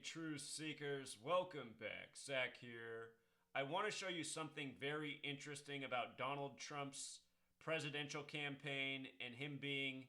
Truth Seekers, welcome back. Zach here. I want to show you something very interesting about Donald Trump's presidential campaign and him being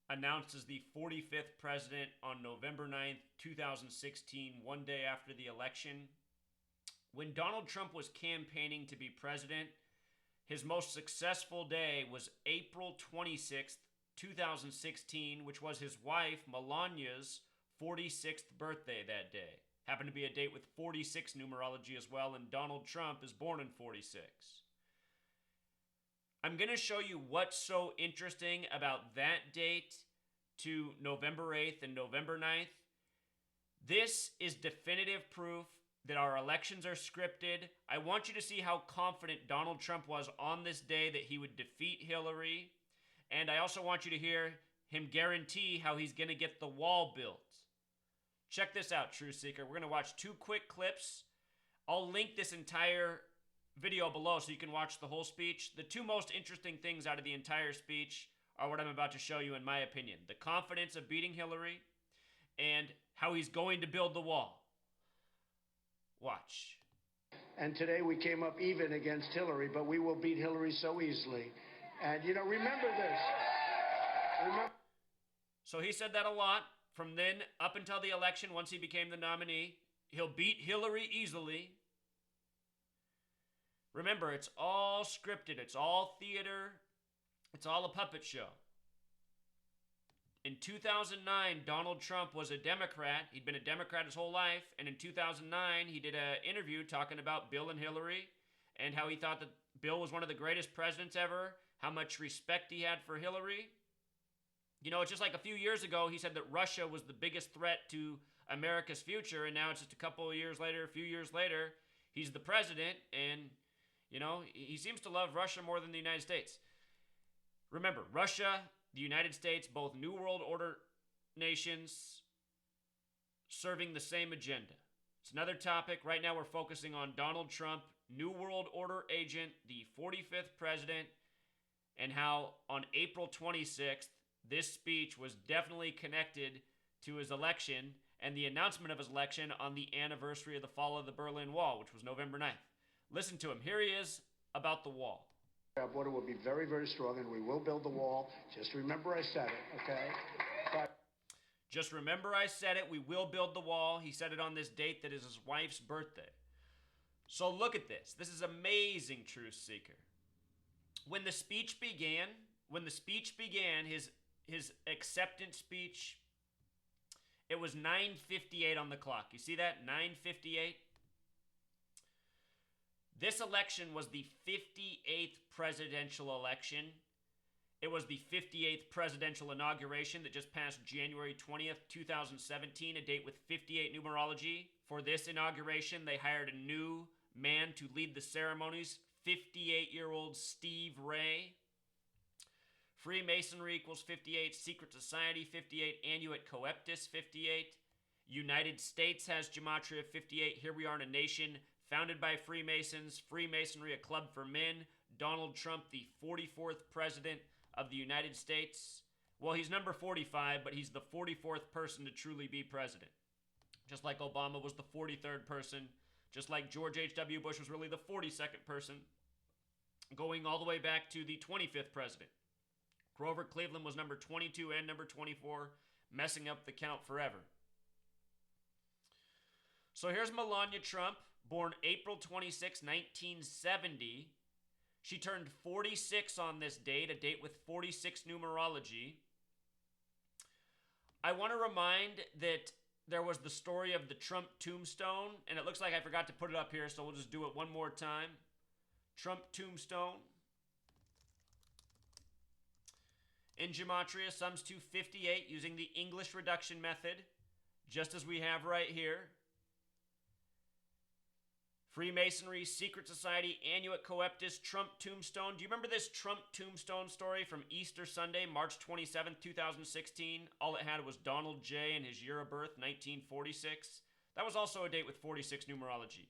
announced as the 45th president on November 9th, 2016, one day after the election. When Donald Trump was campaigning to be president, his most successful day was April 26th, 2016, which was his wife Melania's 46th birthday that day. Happened to be a date with 46 numerology as well, and Donald Trump is born in 46. I'm going to show you what's so interesting about that date to November 8th and November 9th. This is definitive proof that our elections are scripted. I want you to see how confident Donald Trump was on this day that he would defeat Hillary. And I also want you to hear him guarantee how he's going to get the wall built. Check this out, Truth Seeker. We're going to watch two quick clips. I'll link this entire video below so you can watch the whole speech. The two most interesting things out of the entire speech are what I'm about to show you, in my opinion. The confidence of beating Hillary and how he's going to build the wall. Watch. And today we came up even against Hillary, but we will beat Hillary so easily. And, remember this. So he said that a lot. From then up until the election, once he became the nominee, he'll beat Hillary easily. Remember, it's all scripted. It's all theater. It's all a puppet show. In 2009, Donald Trump was a Democrat. He'd been a Democrat his whole life. And in 2009, he did an interview talking about Bill and Hillary and how he thought that Bill was one of the greatest presidents ever, how much respect he had for Hillary. It's just like a few years ago, he said that Russia was the biggest threat to America's future, and now it's just a few years later, he's the president, and, he seems to love Russia more than the United States. Remember, Russia, the United States, both New World Order nations, serving the same agenda. It's another topic. Right now we're focusing on Donald Trump, New World Order agent, the 45th president, and how on April 26th, this speech was definitely connected to his election and the announcement of his election on the anniversary of the fall of the Berlin Wall, which was November 9th. Listen to him. Here he is about the wall. Our border will be very, very strong, and we will build the wall. Just remember I said it, okay? Just remember I said it. We will build the wall. He said it on this date that is his wife's birthday. So look at this. This is amazing, Truth Seeker. When the speech began, his acceptance speech, it was 9:58 on the clock. You see that? 9:58. This election was the 58th presidential election. It was the 58th presidential inauguration that just passed January 20th, 2017, a date with 58 numerology. For this inauguration, they hired a new man to lead the ceremonies, 58-year-old Steve Ray. Freemasonry equals 58, Secret Society 58, Annuit Coeptus 58. United States has Gematria 58. Here we are in a nation founded by Freemasons, Freemasonry a club for men, Donald Trump the 44th president of the United States. Well, he's number 45, but he's the 44th person to truly be president. Just like Obama was the 43rd person, just like George H.W. Bush was really the 42nd person, going all the way back to the 25th president. Grover Cleveland was number 22 and number 24, messing up the count forever. So here's Melania Trump, born April 26, 1970. She turned 46 on this date, a date with 46 numerology. I want to remind that there was the story of the Trump tombstone, and it looks like I forgot to put it up here, so we'll just do it one more time. Trump tombstone. In Gematria, sums to 58 using the English reduction method, just as we have right here. Freemasonry, Secret Society, Annuit Coeptus, Trump tombstone. Do you remember this Trump tombstone story from Easter Sunday, March 27th, 2016? All it had was Donald J. and his year of birth, 1946. That was also a date with 46 numerology.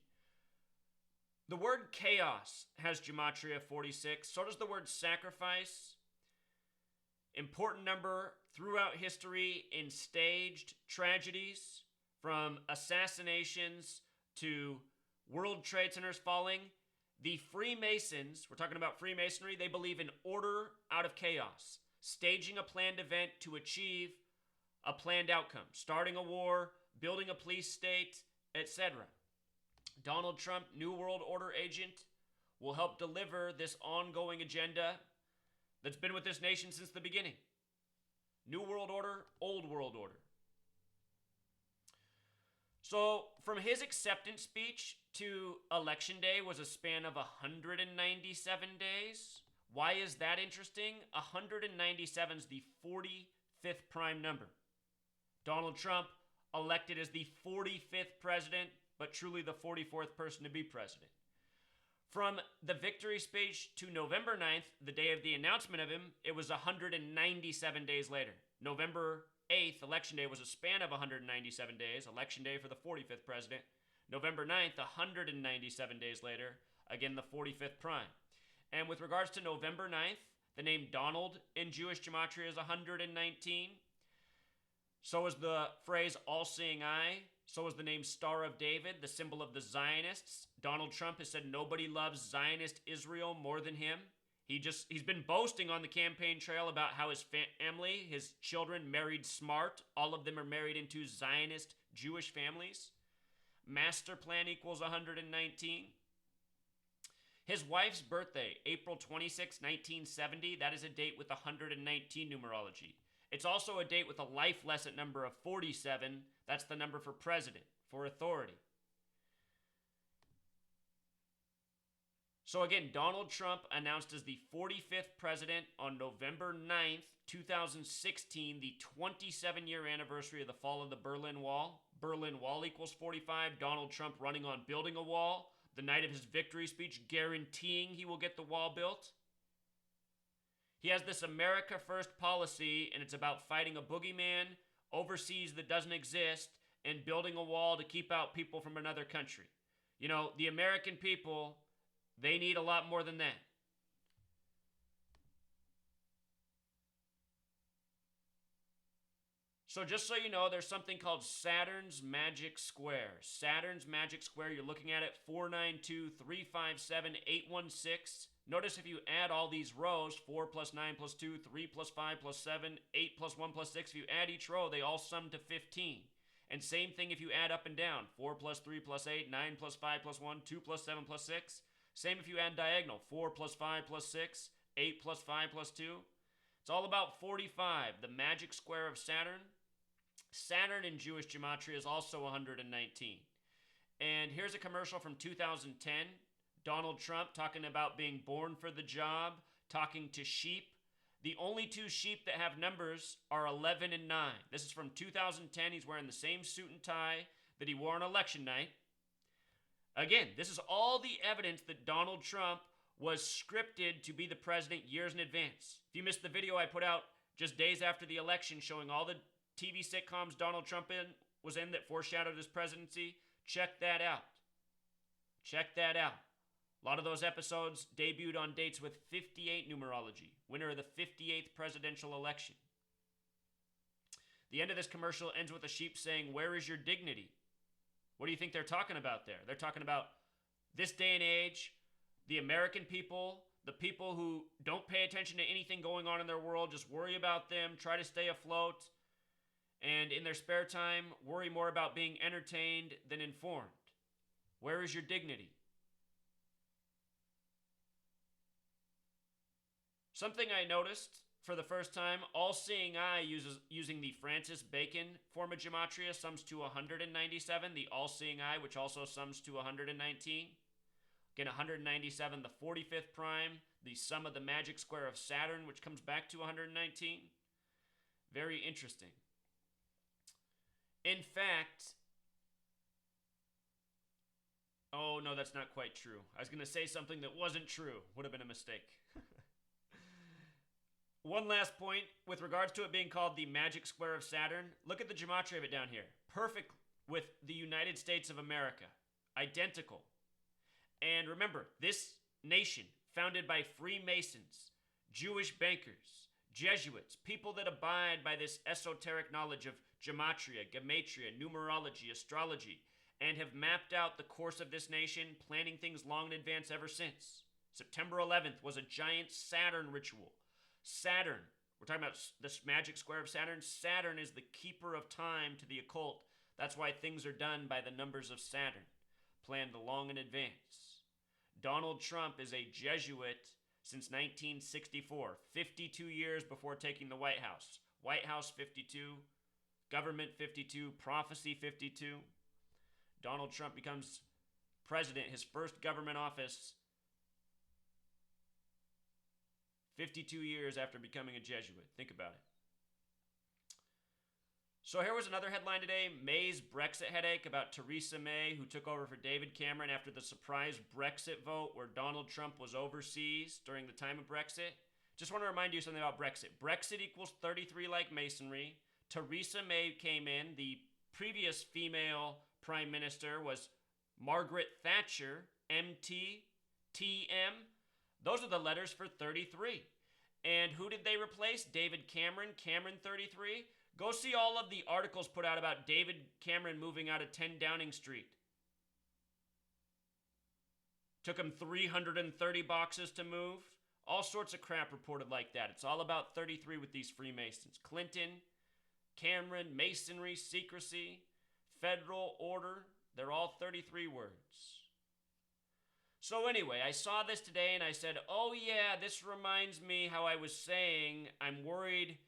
The word chaos has Gematria 46. So does the word sacrifice. Important number throughout history in staged tragedies. from assassinations to World Trade Centers falling. The Freemasons, we're talking about Freemasonry, they believe in order out of chaos, staging a planned event to achieve a planned outcome, starting a war, building a police state, etc. Donald Trump, New World Order agent, will help deliver this ongoing agenda that's been with this nation since the beginning. New World Order, Old World Order. So, from his acceptance speech to Election Day was a span of 197 days. Why is that interesting? 197 is the 45th prime number. Donald Trump elected as the 45th president, but truly the 44th person to be president. From the victory speech to November 9th, the day of the announcement of him, it was 197 days later. November 8th, Election Day, was a span of 197 days. Election Day for the 45th president. November 9th, 197 days later, again the 45th prime. And with regards to November 9th, the name Donald in Jewish gematria is 119. So is the phrase all-seeing eye. So is the name Star of David, the symbol of the Zionists. Donald Trump has said nobody loves Zionist Israel more than him. He's been boasting on the campaign trail about how his family, his children, married smart. All of them are married into Zionist Jewish families. Master plan equals 119. His wife's birthday, April 26, 1970, that is a date with 119 numerology. It's also a date with a life lesson number of 47. That's the number for president, for authority. So again, Donald Trump announced as the 45th president on November 9th, 2016, the 27-year anniversary of the fall of the Berlin Wall. Berlin Wall equals 45. Donald Trump running on building a wall. The night of his victory speech, guaranteeing he will get the wall built. He has this America First policy, and it's about fighting a boogeyman overseas that doesn't exist and building a wall to keep out people from another country. You know, the American people, they need a lot more than that. So just so you know, there's something called Saturn's Magic Square. Saturn's Magic Square, you're looking at it, 492, 357, 816. Notice if you add all these rows, 4 plus 9 plus 2, 3 plus 5 plus 7, 8 plus 1 plus 6, if you add each row, they all sum to 15. And same thing if you add up and down, 4 plus 3 plus 8, 9 plus 5 plus 1, 2 plus 7 plus 6. Same if you add diagonal, 4 plus 5 plus 6, 8 plus 5 plus 2. It's all about 45, the magic square of Saturn. Saturn in Jewish gematria is also 119. And here's a commercial from 2010. Donald Trump talking about being born for the job, talking to sheep. The only two sheep that have numbers are 11 and 9. This is from 2010. He's wearing the same suit and tie that he wore on election night. Again, this is all the evidence that Donald Trump was scripted to be the president years in advance. If you missed the video I put out just days after the election showing all the TV sitcoms Donald Trump was in that foreshadowed his presidency, check that out. Check that out. A lot of those episodes debuted on dates with 58 numerology, winner of the 58th presidential election. The end of this commercial ends with a sheep saying, "Where is your dignity?" What do you think they're talking about there? They're talking about this day and age, the American people, the people who don't pay attention to anything going on in their world, just worry about them, try to stay afloat, and in their spare time, worry more about being entertained than informed. Where is your dignity? Something I noticed for the first time, all-seeing eye using the Francis Bacon form of gematria sums to 197. The all-seeing eye, which also sums to 119. Again, 197, the 45th prime, the sum of the magic square of Saturn, which comes back to 119. Very interesting. In fact, oh no, that's not quite true. I was going to say something that wasn't true. Would have been a mistake. One last point, with regards to it being called the magic square of Saturn, look at the gematria of it down here. Perfect with the United States of America. Identical. And remember, this nation, founded by Freemasons, Jewish bankers, Jesuits, people that abide by this esoteric knowledge of gematria, gematria, numerology, astrology, and have mapped out the course of this nation, planning things long in advance ever since. September 11th was a giant Saturn ritual. Saturn, we're talking about this magic square of Saturn. Saturn is the keeper of time to the occult. That's why things are done by the numbers of Saturn, planned long in advance. Donald Trump is a Jesuit since 1964, 52 years before taking the White House. White House 52, government 52, prophecy 52. Donald Trump becomes president, his first government office, 52 years after becoming a Jesuit. Think about it. So here was another headline today, May's Brexit headache, about Theresa May, who took over for David Cameron after the surprise Brexit vote where Donald Trump was overseas during the time of Brexit. Just want to remind you something about Brexit. Brexit equals 33 like Masonry. Theresa May came in. The previous female prime minister was Margaret Thatcher, MT, TM. Those are the letters for 33. And who did they replace? David Cameron, Cameron 33. Go see all of the articles put out about David Cameron moving out of 10 Downing Street. Took him 330 boxes to move. All sorts of crap reported like that. It's all about 33 with these Freemasons. Clinton, Cameron, Masonry, secrecy, federal order. They're all 33 words. So anyway, I saw this today and I said, oh yeah, this reminds me how I was saying I'm worried.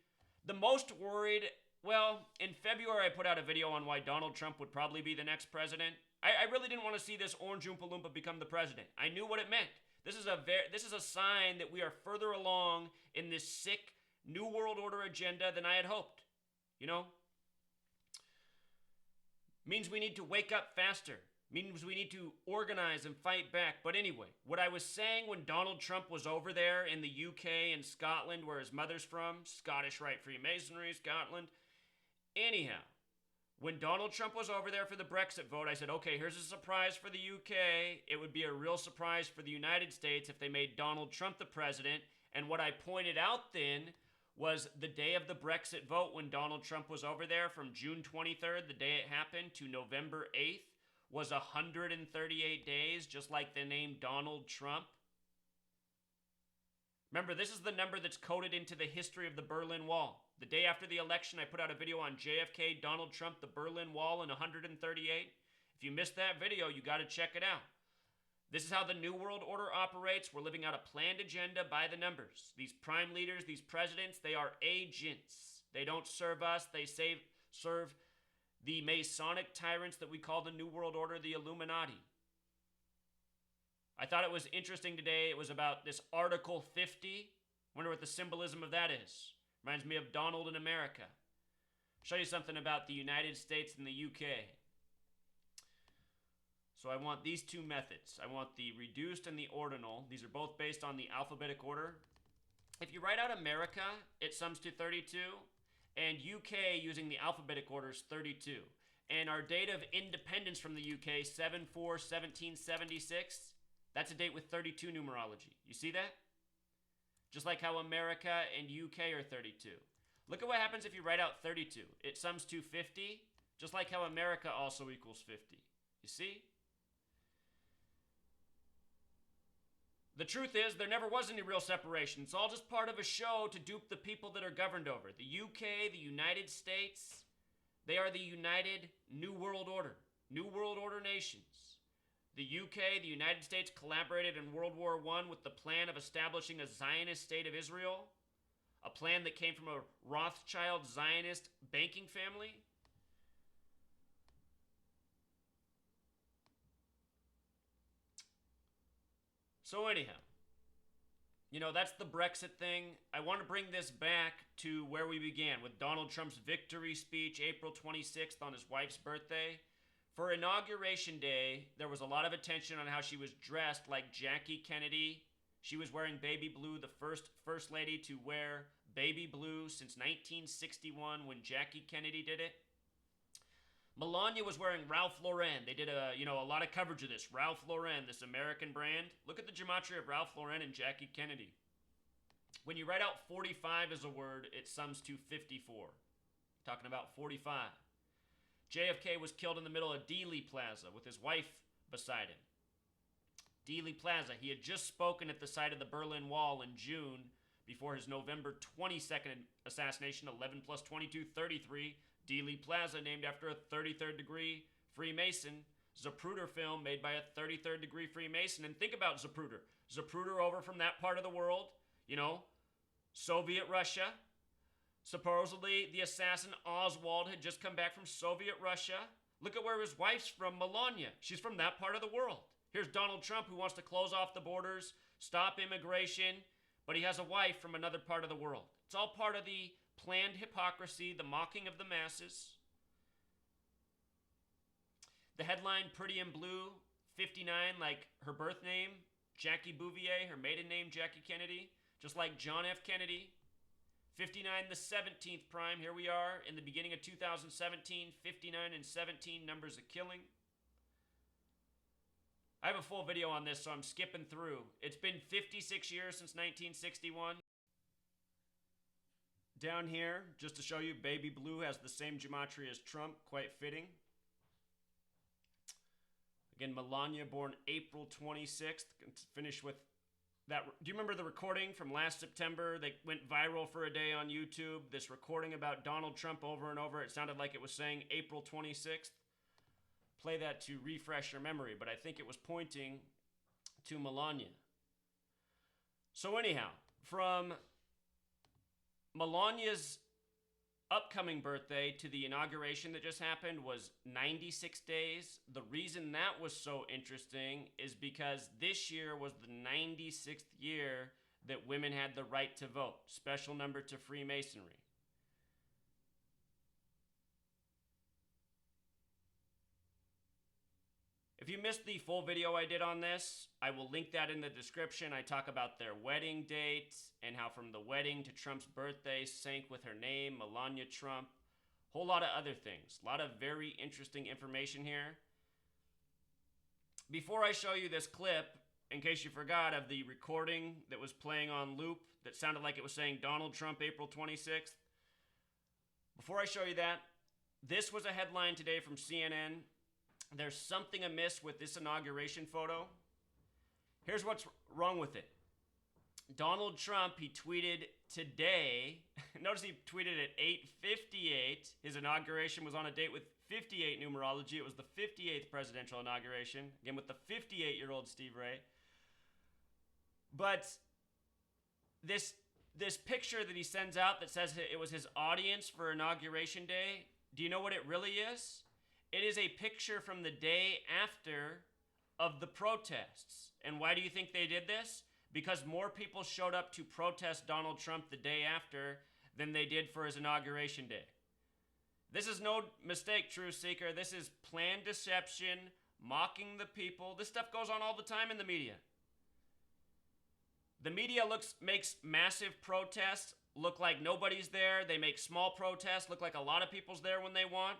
The most worried, well, in February I put out a video on why Donald Trump would probably be the next president. I really didn't want to see this orange Oompa Loompa become the president. I knew what it meant. This is a sign that we are further along in this sick New World Order agenda than I had hoped. You know? Means we need to wake up faster. Means we need to organize and fight back. But anyway, what I was saying when Donald Trump was over there in the UK and Scotland, where his mother's from, Scottish Rite Freemasonry, Scotland. Anyhow, when Donald Trump was over there for the Brexit vote, I said, okay, here's a surprise for the UK. It would be a real surprise for the United States if they made Donald Trump the president. And what I pointed out then was the day of the Brexit vote when Donald Trump was over there, from June 23rd, the day it happened, to November 8th, was 138 days, just like the name Donald Trump. Remember, this is the number that's coded into the history of the Berlin Wall. The day after the election, I put out a video on JFK, Donald Trump, the Berlin Wall in 138. If you missed that video, you got to check it out. This is how the New World Order operates. We're living out a planned agenda by the numbers. These prime leaders, these presidents, they are agents. They don't serve us. They serve the Masonic tyrants that we call the New World Order, the Illuminati. I thought it was interesting today. It was about this Article 50. Wonder what the symbolism of that is. Reminds me of Donald in America. Show you something about the United States and the UK. So I want these two methods. I want the reduced and the ordinal. These are both based on the alphabetic order. If you write out America, it sums to 32. And UK, using the alphabetic order, is 32. And our date of independence from the UK, 7/4/1776, that's a date with 32 numerology. You see that? Just like how America and UK are 32. Look at what happens if you write out 32. It sums to 50, just like how America also equals 50. You see? The truth is, there never was any real separation. It's all just part of a show to dupe the people that are governed over. The UK, the United States, they are the United New World Order. New World Order nations. The UK, the United States, collaborated in World War I with the plan of establishing a Zionist state of Israel. A plan that came from a Rothschild Zionist banking family. So anyhow, you know, that's the Brexit thing. I want to bring this back to where we began, with Donald Trump's victory speech April 26th on his wife's birthday. For Inauguration Day, there was a lot of attention on how she was dressed like Jackie Kennedy. She was wearing baby blue, the first lady to wear baby blue since 1961 when Jackie Kennedy did it. Melania was wearing Ralph Lauren. They did a lot of coverage of this. Ralph Lauren, this American brand. Look at the gematria of Ralph Lauren and Jackie Kennedy. When you write out 45 as a word, it sums to 54. talking about 45. JFK was killed in the middle of Dealey Plaza with his wife beside him. Dealey Plaza, he had just spoken at the site of the Berlin Wall in June before his November 22nd assassination, 11 plus 22, 33. Dealey Plaza, named after a 33rd degree Freemason. Zapruder film made by a 33rd degree Freemason. And think about Zapruder. Zapruder over from that part of the world, you know, Soviet Russia. Supposedly, the assassin Oswald had just come back from Soviet Russia. Look at where his wife's from, Melania. She's from that part of the world. Here's Donald Trump, who wants to close off the borders, stop immigration, but he has a wife from another part of the world. It's all part of the planned hypocrisy, the mocking of the masses. The headline, Pretty in Blue, 59, like her birth name, Jackie Bouvier, her maiden name, Jackie Kennedy, just like John F. Kennedy. 59, the 17th prime. Here we are in the beginning of 2017. 59 and 17, numbers of killing. I have a full video on this, so I'm skipping through. It's been 56 years since 1961. Down here, just to show you, baby blue has the same gematria as Trump, quite fitting. Again, Melania, born April 26th. Finish with that. Do you remember the recording from last September that went viral for a day on YouTube? This recording about Donald Trump over and over. It sounded like it was saying April 26th. Play that to refresh your memory, but I think it was pointing to Melania. So anyhow, from Melania's upcoming birthday to the inauguration that just happened was 96 days. The reason that was so interesting is because this year was the 96th year that women had the right to vote. Special number to Freemasonry. If you missed the full video I did on this, I will link that in the description. I talk about their wedding date and how from the wedding to Trump's birthday sank with her name, Melania Trump. Whole lot of other things. A lot of very interesting information here. Before I show you this clip, in case you forgot, of the recording that was playing on loop that sounded like it was saying Donald Trump, April 26th. Before I show you that, this was a headline today from CNN. There's something amiss with this inauguration photo. Here's what's wrong with it. Donald Trump, he tweeted today, notice he tweeted at 8:58. His inauguration was on a date with 58 numerology. It was the 58th presidential inauguration, again with the 58-year-old Steve Ray. But this picture that he sends out that says it was his audience for Inauguration Day, do you know what it really is? It is a picture from the day after of the protests. And why do you think they did this? Because more people showed up to protest Donald Trump the day after than they did for his inauguration day. This is no mistake, Truth Seeker. This is planned deception, mocking the people. This stuff goes on all the time in the media. The media makes massive protests look like nobody's there. They make small protests look like a lot of people's there when they want.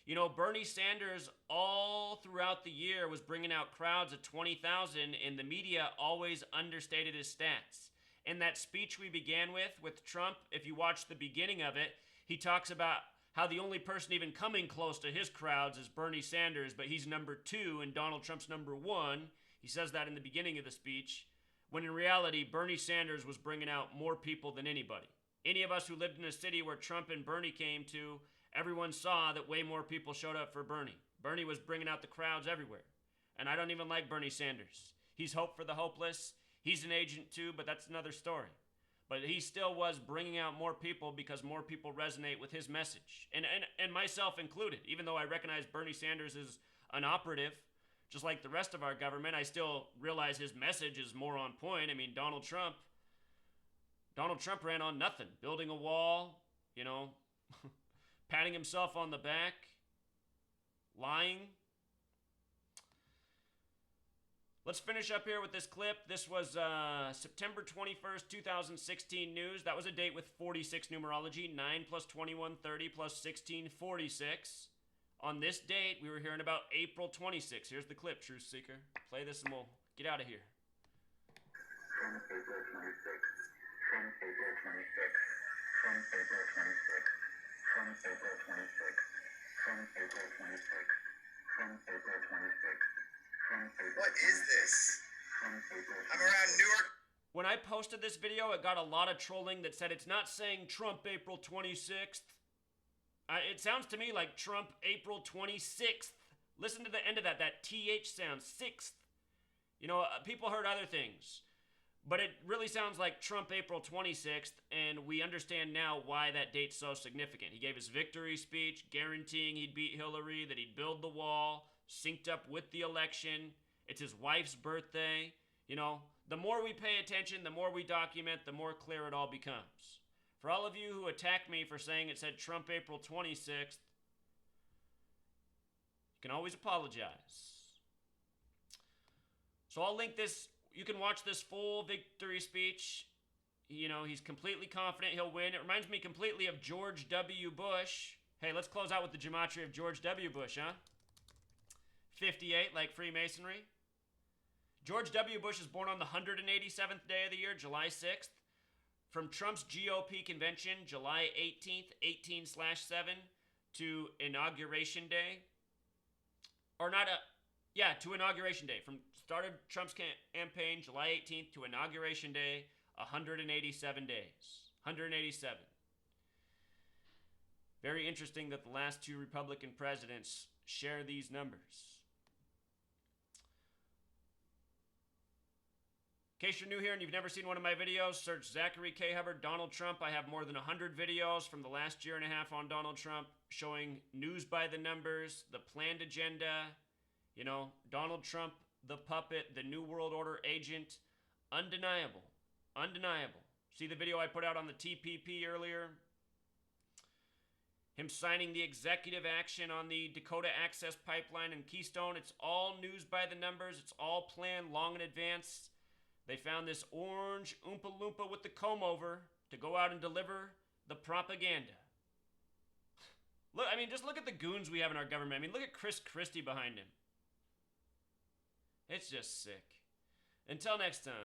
You know, Bernie Sanders all throughout the year was bringing out crowds of 20,000, and the media always understated his stats. In that speech we began with Trump, if you watch the beginning of it, he talks about how the only person even coming close to his crowds is Bernie Sanders, but he's number 2 and Donald Trump's number 1. He says that in the beginning of the speech, when in reality, Bernie Sanders was bringing out more people than anybody. Any of us who lived in a city where Trump and Bernie came to, everyone saw that way more people showed up for Bernie. Bernie was bringing out the crowds everywhere. And I don't even like Bernie Sanders. He's hope for the hopeless. He's an agent too, but that's another story. But he still was bringing out more people because more people resonate with his message. And myself included. Even though I recognize Bernie Sanders is an operative, just like the rest of our government, I still realize his message is more on point. I mean, Donald Trump ran on nothing. Building a wall, you know, patting himself on the back, lying. Let's finish up here with this clip. This was September 21st, 2016 news. That was a date with 46 numerology, 9 plus 21, 30 plus 16, 46. On this date, we were hearing about April 26th. Here's the clip, Truth Seeker. Play this and we'll get out of here. From April 26th, from April 26th, from April 26th. from April 26th, from April 26th, from April 26th, from April. What is this? From April. I'm around Newark. When I posted this video, it got a lot of trolling that said it's not saying Trump April 26th. It sounds to me like Trump April 26th. Listen to the end of that. That TH sounds 6th. You know, people heard other things. But it really sounds like Trump April 26th, and we understand now why that date's so significant. He gave his victory speech, guaranteeing he'd beat Hillary, that he'd build the wall, synced up with the election. It's his wife's birthday. You know, the more we pay attention, the more we document, the more clear it all becomes. For all of you who attack me for saying it said Trump April 26th, you can always apologize. So I'll link this. You can watch this full victory speech. You know, he's completely confident he'll win. It reminds me completely of George W. Bush. Hey, let's close out with the gematria of George W. Bush, huh? 58, like Freemasonry. George W. Bush is born on the 187th day of the year, July 6th. From Trump's GOP convention, July 18th, 18/7, to Inauguration Day. Or not to Inauguration Day. From start of Trump's campaign, July 18th, to Inauguration Day, 187 days. 187. Very interesting that the last two Republican presidents share these numbers. In case you're new here and you've never seen one of my videos, search Zachary K. Hubbard, Donald Trump. I have more than 100 videos from the last year and a half on Donald Trump showing news by the numbers, the planned agenda, you know, Donald Trump, the puppet, the New World Order agent. Undeniable. Undeniable. See the video I put out on the TPP earlier? Him signing the executive action on the Dakota Access Pipeline and Keystone. It's all news by the numbers. It's all planned long in advance. They found this orange Oompa Loompa with the comb over to go out and deliver the propaganda. Look, I mean, just look at the goons we have in our government. I mean, look at Chris Christie behind him. It's just sick. Until next time.